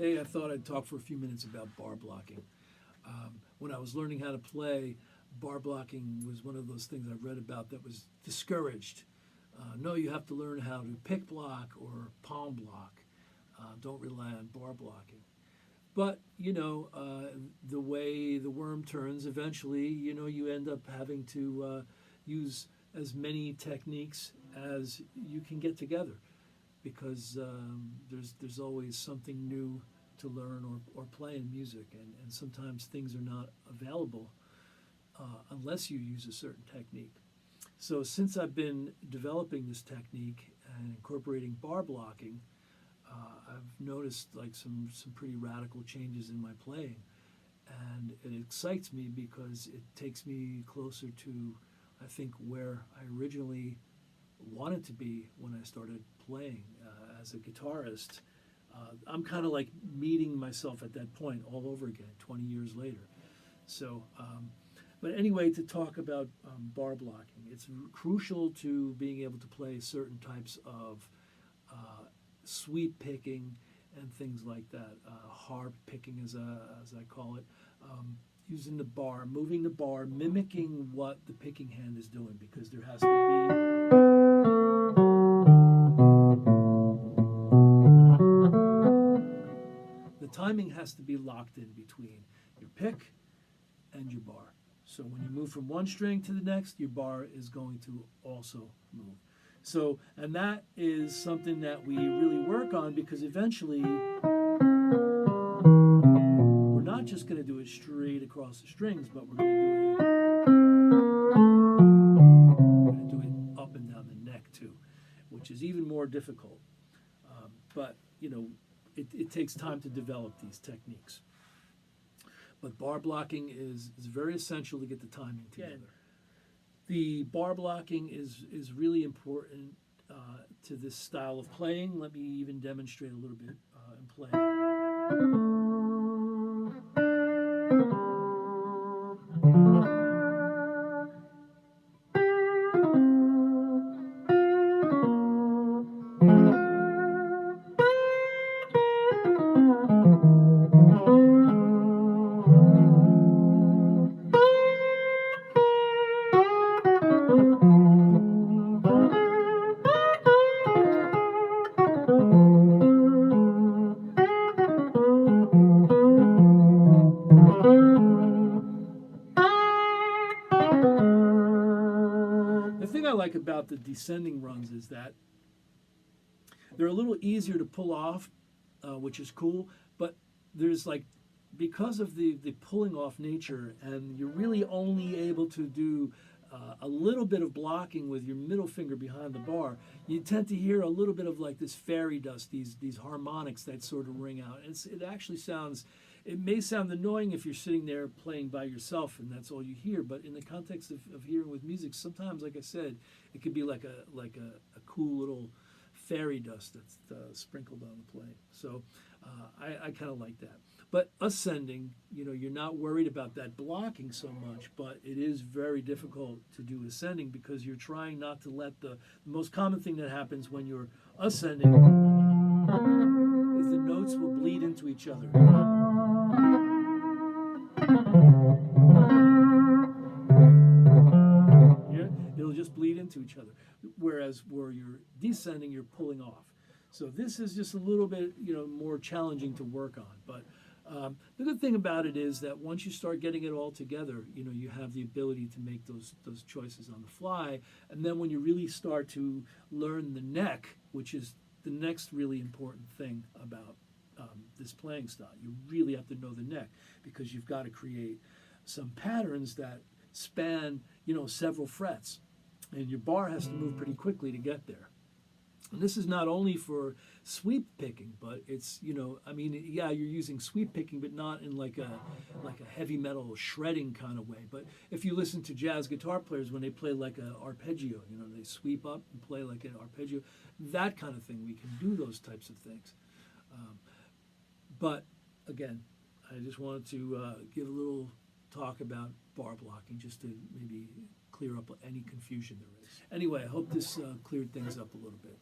Hey, I thought I'd talk for a few minutes about bar blocking. When I was learning how to play, bar blocking was one of those things I read about that was discouraged. No, you have to learn how to pick block or palm block. Don't rely on bar blocking. But, the way the worm turns, eventually, you end up having to use as many techniques as you can get together because there's always something new to learn or play in music, and sometimes things are not available unless you use a certain technique. So since I've been developing this technique and incorporating bar blocking, I've noticed like some pretty radical changes in my playing, and it excites me because it takes me closer to, I think, where I originally wanted to be when I started playing as a guitarist. I'm kind of like meeting myself at that point all over again, 20 years later. So, but anyway, to talk about bar blocking, it's crucial to being able to play certain types of sweep picking and things like that, harp picking as I call it, using the bar, moving the bar, mimicking what the picking hand is doing, because there has to be the timing has to be locked in between your pick and your bar. So when you move from one string to the next, your bar is going to also move. So, and that is something that we really work on, because eventually we're not just going to do it straight across the strings, but we're going to do it up and down the neck too, which is even more difficult. But it takes time to develop these techniques. But bar blocking is very essential to get the timing together. The bar blocking is really important to this style of playing. Let me even demonstrate a little bit in playing. The thing I like about the descending runs is that they're a little easier to pull off, which is cool, but there's like, because of the pulling off nature, and you're really only able to do a little bit of blocking with your middle finger behind the bar, you tend to hear a little bit of like this fairy dust, these harmonics that sort of ring out. It actually sounds, it may sound annoying if you're sitting there playing by yourself and that's all you hear, but in the context of hearing with music, sometimes, like I said, it could be like a cool little fairy dust that's sprinkled on the playing. So I kind of like that. But ascending, you're not worried about that blocking so much, but it is very difficult to do ascending because you're trying not to let the most common thing that happens when you're ascending is the notes will bleed into each other. Yeah, it'll just bleed into each other. Whereas where you're descending, you're pulling off. So this is just a little bit, more challenging to work on. But the good thing about it is that once you start getting it all together, you have the ability to make those choices on the fly. And then when you really start to learn the neck, which is the next really important thing about this playing style, you really have to know the neck, because you've got to create some patterns that span, several frets. And your bar has to move pretty quickly to get there. And this is not only for sweep picking, but it's, you're using sweep picking, but not in like a heavy metal shredding kind of way. But if you listen to jazz guitar players, when they play like an arpeggio, they sweep up and play like an arpeggio, that kind of thing, we can do those types of things. But again, I just wanted to give a little talk about bar blocking, just to maybe clear up any confusion there is. Anyway, I hope this cleared things up a little bit.